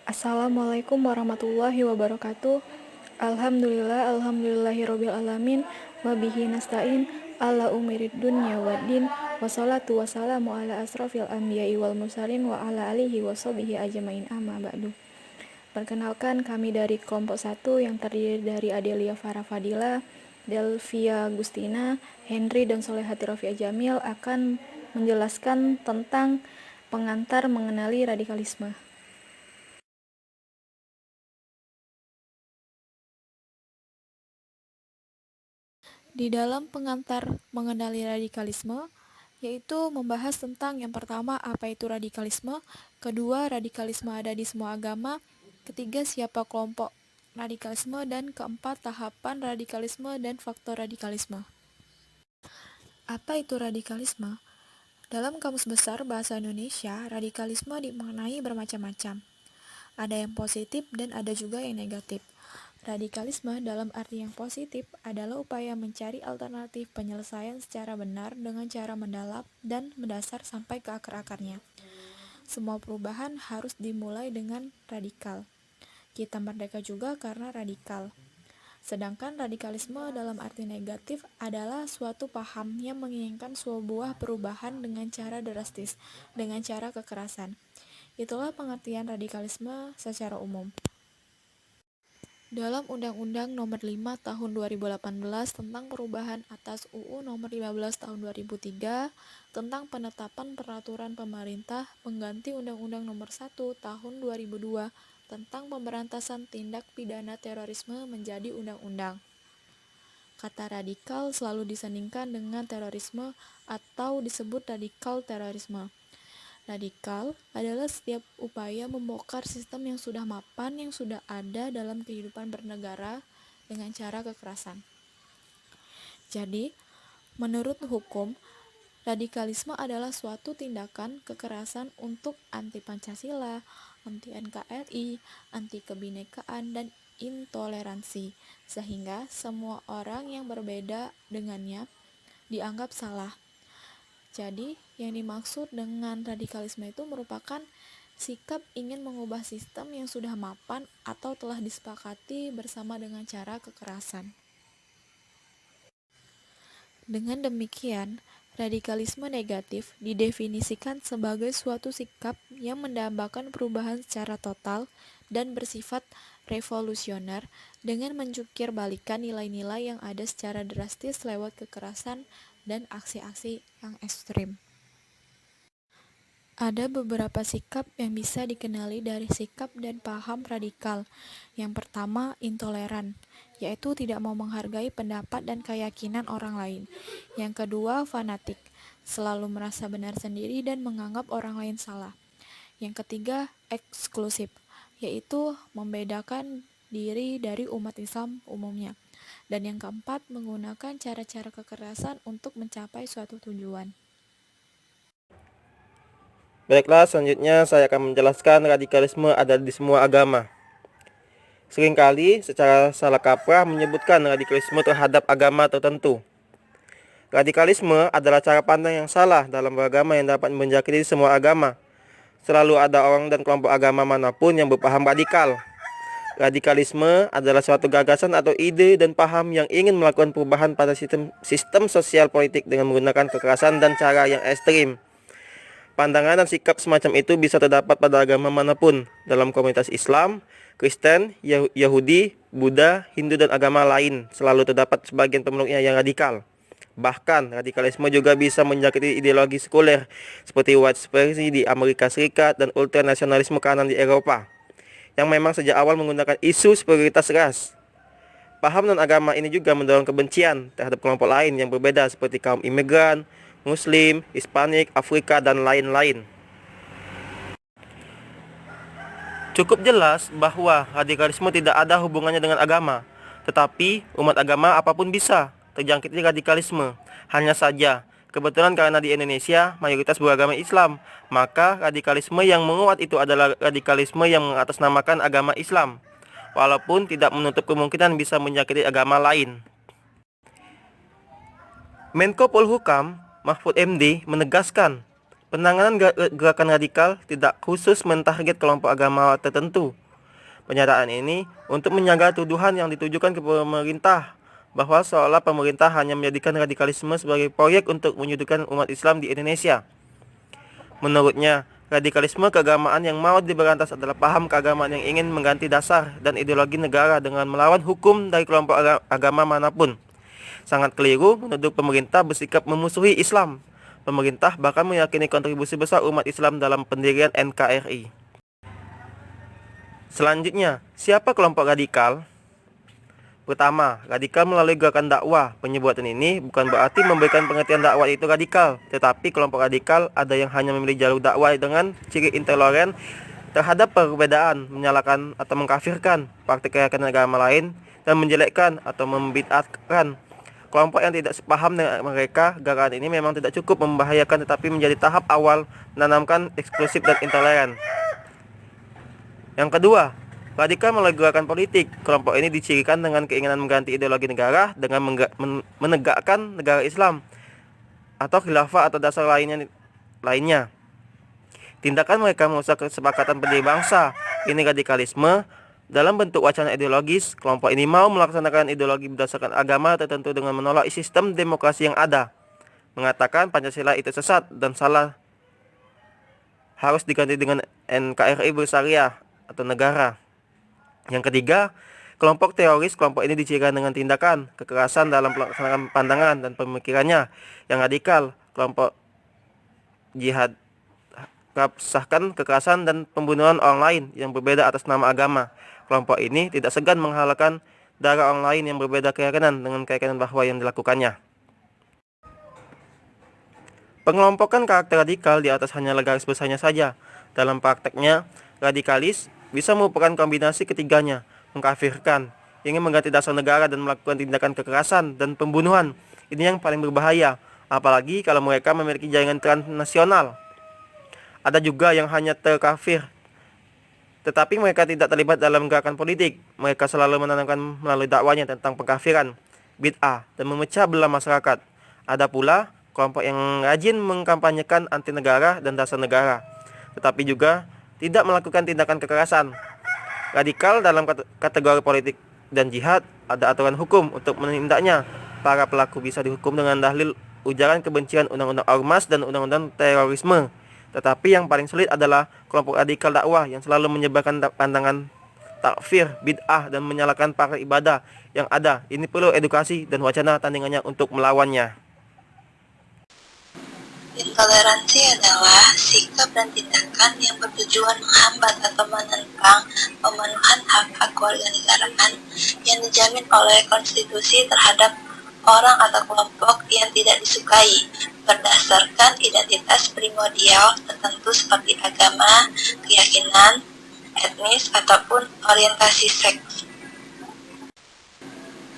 Assalamualaikum warahmatullahi wabarakatuh. Alhamdulillahirabbil alamin wa bihi nasta'in ala umirid dunya waddin wassalatu wassalamu ala asrofil anbiya'i wal mursalin wa ala alihi washabihi ajmain amma ba'du. Perkenalkan, kami dari kelompok 1 yang terdiri dari Adelia Farah Fadila, Delvia Gustina, Henry dan Solehati Rafia Jamil akan menjelaskan tentang pengantar mengenali radikalisme. Di dalam pengantar mengenali radikalisme, yaitu membahas tentang yang pertama apa itu radikalisme, kedua radikalisme ada di semua agama, ketiga siapa kelompok radikalisme, dan keempat tahapan radikalisme dan faktor radikalisme. Apa itu radikalisme? Dalam Kamus Besar Bahasa Indonesia, radikalisme dimaknai bermacam-macam. Ada yang positif dan ada juga yang negatif. Radikalisme dalam arti yang positif adalah upaya mencari alternatif penyelesaian secara benar dengan cara mendalam dan mendasar sampai ke akar-akarnya. Semua perubahan harus dimulai dengan radikal. Kita merdeka juga karena radikal. Sedangkan radikalisme dalam arti negatif adalah suatu paham yang menginginkan sebuah perubahan dengan cara drastis, dengan cara kekerasan. Itulah pengertian radikalisme secara umum. Dalam Undang-Undang Nomor 5 Tahun 2018 tentang perubahan atas UU Nomor 15 Tahun 2003 tentang penetapan peraturan pemerintah pengganti Undang-Undang Nomor 1 Tahun 2002 tentang pemberantasan tindak pidana terorisme menjadi undang-undang. Kata radikal selalu disandingkan dengan terorisme atau disebut radikal terorisme. Radikal adalah setiap upaya membongkar sistem yang sudah mapan yang sudah ada dalam kehidupan bernegara dengan cara kekerasan. Jadi, menurut hukum, radikalisme adalah suatu tindakan kekerasan untuk anti Pancasila, anti NKRI, anti kebinekaan, dan intoleransi, sehingga semua orang yang berbeda dengannya dianggap salah. Jadi, yang dimaksud dengan radikalisme itu merupakan sikap ingin mengubah sistem yang sudah mapan atau telah disepakati bersama dengan cara kekerasan. Dengan demikian, radikalisme negatif didefinisikan sebagai suatu sikap yang mendambakan perubahan secara total dan bersifat revolusioner dengan menjungkir balikan nilai-nilai yang ada secara drastis lewat kekerasan dan aksi-aksi yang ekstrim. Ada beberapa sikap yang bisa dikenali dari sikap dan paham radikal. Yang pertama, intoleran, yaitu tidak mau menghargai pendapat dan keyakinan orang lain. Yang kedua, fanatik, selalu merasa benar sendiri dan menganggap orang lain salah. Yang ketiga, eksklusif, yaitu membedakan diri dari umat Islam umumnya. Dan yang keempat, menggunakan cara-cara kekerasan untuk mencapai suatu tujuan. Baiklah, selanjutnya saya akan menjelaskan radikalisme ada di semua agama. Seringkali secara salah kaprah menyebutkan radikalisme terhadap agama tertentu. Radikalisme adalah cara pandang yang salah dalam beragama yang dapat menjangkiti semua agama. Selalu ada orang dan kelompok agama manapun yang berpaham radikal. Radikalisme adalah suatu gagasan atau ide dan paham yang ingin melakukan perubahan pada sistem sosial politik dengan menggunakan kekerasan dan cara yang ekstrim. Pandangan dan sikap semacam itu bisa terdapat pada agama manapun, dalam komunitas Islam, Kristen, Yahudi, Buddha, Hindu, dan agama lain. Selalu terdapat sebagian pemeluknya yang radikal. Bahkan, radikalisme juga bisa menjangkiti ideologi sekuler, seperti white supremacy di Amerika Serikat dan ultranasionalisme kanan di Eropa, yang memang sejak awal menggunakan isu superioritas ras. Paham non-agama ini juga mendorong kebencian terhadap kelompok lain yang berbeda seperti kaum imigran, Muslim, Hispanik, Afrika, dan lain-lain. Cukup jelas bahwa radikalisme tidak ada hubungannya dengan agama, tetapi umat agama apapun bisa terjangkiti radikalisme. Hanya saja, kebetulan karena di Indonesia mayoritas beragama Islam, maka radikalisme yang menguat itu adalah radikalisme yang mengatasnamakan agama Islam, walaupun tidak menutup kemungkinan bisa menjangkiti agama lain. Menko Polhukam Mahfud MD menegaskan Penanganan gerakan radikal tidak khusus mentarget kelompok agama tertentu. Pernyataan ini untuk menjaga tuduhan yang ditujukan ke pemerintah bahwa seolah pemerintah hanya menjadikan radikalisme sebagai proyek untuk menyudutkan umat Islam di Indonesia. Menurutnya, radikalisme keagamaan yang mau diberantas adalah paham keagamaan yang ingin mengganti dasar dan ideologi negara dengan melawan hukum dari kelompok agama manapun. Sangat keliru menuduh pemerintah bersikap memusuhi Islam. Pemerintah bahkan meyakini kontribusi besar umat Islam dalam pendirian NKRI. Selanjutnya, siapa kelompok radikal? Pertama, radikal melalui gerakan dakwah. Penyebutan ini bukan berarti memberikan pengertian dakwah itu radikal, tetapi kelompok radikal ada yang hanya memilih jalur dakwah dengan ciri intoleran terhadap perbedaan, menyalahkan atau mengkafirkan praktik keyakinan agama lain, dan menjelekkan atau membid'atkan. Kelompok yang tidak sepaham dengan mereka, gerakan ini memang tidak cukup membahayakan tetapi menjadi tahap awal menanamkan eksklusif dan intoleran. Yang kedua, radikal melalui gerakan politik. Kelompok ini dicirikan dengan keinginan mengganti ideologi negara dengan menegakkan negara Islam atau khilafah atau dasar lainnya. Tindakan mereka merusak kesepakatan pendiri bangsa. Ini radikalisme dalam bentuk wacana ideologis. Kelompok ini mau melaksanakan ideologi berdasarkan agama tertentu dengan menolak sistem demokrasi yang ada, mengatakan Pancasila itu sesat dan salah, harus diganti dengan NKRI bersyariah atau negara. Yang ketiga, kelompok teroris. Kelompok ini dicirikan dengan tindakan kekerasan dalam pelaksanaan pandangan dan pemikirannya. Yang radikal, kelompok jihad sahkan kekerasan dan pembunuhan orang lain yang berbeda atas nama agama. Kelompok ini tidak segan menghalalkan darah orang lain yang berbeda keyakinan dengan keyakinan bahwa yang dilakukannya. Pengelompokan karakter radikal di atas hanyalah garis besarnya saja. Dalam prakteknya, radikalis bisa merupakan kombinasi ketiganya, mengkafirkan, ingin mengganti dasar negara dan melakukan tindakan kekerasan dan pembunuhan. Ini yang paling berbahaya, apalagi kalau mereka memiliki jaringan transnasional. Ada juga yang hanya terkafir, tetapi mereka tidak terlibat dalam gerakan politik. Mereka selalu menanamkan melalui dakwanya tentang pengkafiran, bid'ah, dan memecah belah masyarakat. Ada pula kelompok yang rajin mengkampanyekan anti negara dan dasar negara, tetapi juga tidak melakukan tindakan kekerasan. Radikal dalam kategori politik dan jihad, ada aturan hukum untuk menindaknya. Para pelaku bisa dihukum dengan dalil ujaran kebencian, undang-undang ormas, dan undang-undang terorisme. Tetapi yang paling sulit adalah kelompok radikal dakwah yang selalu menyebarkan pandangan takfir, bid'ah, dan menyalahkan para ibadah yang ada. Ini perlu edukasi dan wacana tandingannya untuk melawannya. Intoleransi adalah sikap dan tindakan yang bertujuan menghambat atau menentang pemenuhan hak-hak kewarganegaraan yang dijamin oleh konstitusi terhadap orang atau kelompok yang tidak disukai berdasarkan identitas primordial tertentu seperti agama, keyakinan, etnis, ataupun orientasi seks.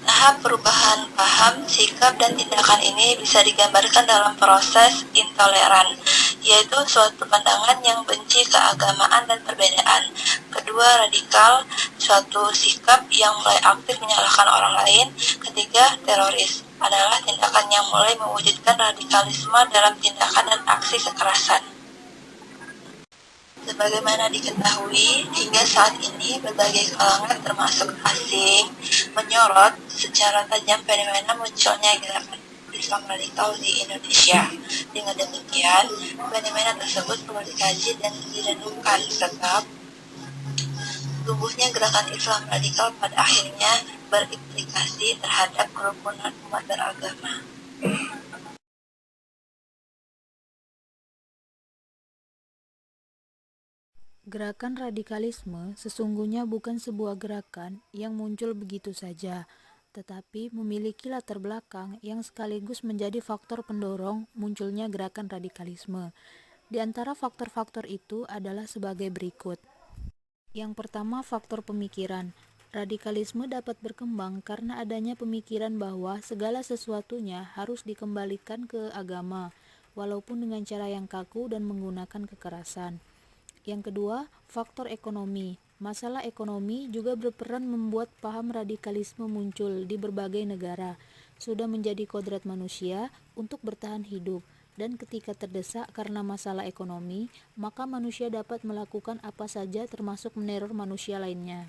Tahap perubahan paham, sikap, dan tindakan ini bisa digambarkan dalam proses intoleran, yaitu suatu pandangan yang benci keagamaan dan perbedaan. Kedua, radikal, suatu sikap yang mulai aktif menyalahkan orang lain. Ketiga, teroris, adalah tindakan yang mulai mewujudkan radikalisme dalam tindakan dan aksi kekerasan. Sebagaimana diketahui, hingga saat ini berbagai kalangan termasuk asing menyorot secara tajam fenomena munculnya gerakan Islam radikal di Indonesia. Dengan demikian, fenomena tersebut perlu dikaji dan direnungkan sebab tumbuhnya gerakan Islam radikal pada akhirnya berimplikasi terhadap kerukunan umat beragama. Gerakan radikalisme sesungguhnya bukan sebuah gerakan yang muncul begitu saja, tetapi memiliki latar belakang yang sekaligus menjadi faktor pendorong munculnya gerakan radikalisme. Di antara faktor-faktor itu adalah sebagai berikut. Yang pertama, faktor pemikiran. Radikalisme dapat berkembang karena adanya pemikiran bahwa segala sesuatunya harus dikembalikan ke agama, walaupun dengan cara yang kaku dan menggunakan kekerasan. Yang kedua, faktor ekonomi. Masalah ekonomi juga berperan membuat paham radikalisme muncul di berbagai negara. Sudah menjadi kodrat manusia untuk bertahan hidup. dan ketika terdesak karena masalah ekonomi, maka manusia dapat melakukan apa saja termasuk meneror manusia lainnya.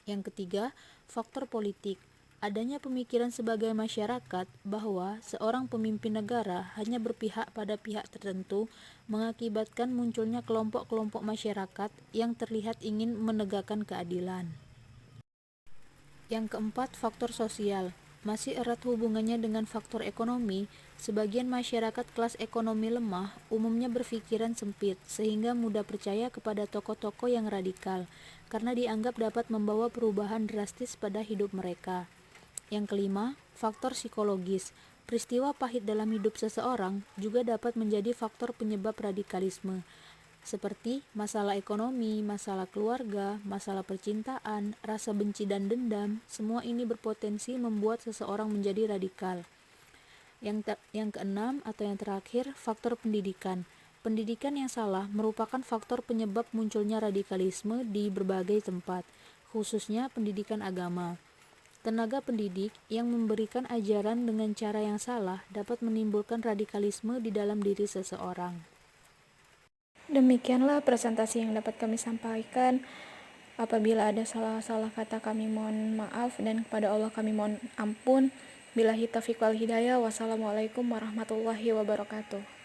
Yang ketiga, faktor politik. Adanya pemikiran sebagai masyarakat bahwa seorang pemimpin negara hanya berpihak pada pihak tertentu mengakibatkan munculnya kelompok-kelompok masyarakat yang terlihat ingin menegakkan keadilan. Yang keempat, faktor sosial. Masih erat hubungannya dengan faktor ekonomi, sebagian masyarakat kelas ekonomi lemah umumnya berpikiran sempit sehingga mudah percaya kepada tokoh-tokoh yang radikal karena dianggap dapat membawa perubahan drastis pada hidup mereka. Yang kelima, faktor psikologis. Peristiwa pahit dalam hidup seseorang juga dapat menjadi faktor penyebab radikalisme, seperti masalah ekonomi, masalah keluarga, masalah percintaan, rasa benci dan dendam. Semua ini berpotensi membuat seseorang menjadi radikal. Yang keenam atau yang terakhir, faktor pendidikan. Pendidikan yang salah merupakan faktor penyebab munculnya radikalisme di berbagai tempat, khususnya pendidikan agama. Tenaga pendidik yang memberikan ajaran dengan cara yang salah dapat menimbulkan radikalisme di dalam diri seseorang. Demikianlah presentasi yang dapat kami sampaikan. Apabila ada salah-salah kata kami mohon maaf dan kepada Allah kami mohon ampun. Billahi taufiq wal hidayah. Wassalamualaikum warahmatullahi wabarakatuh.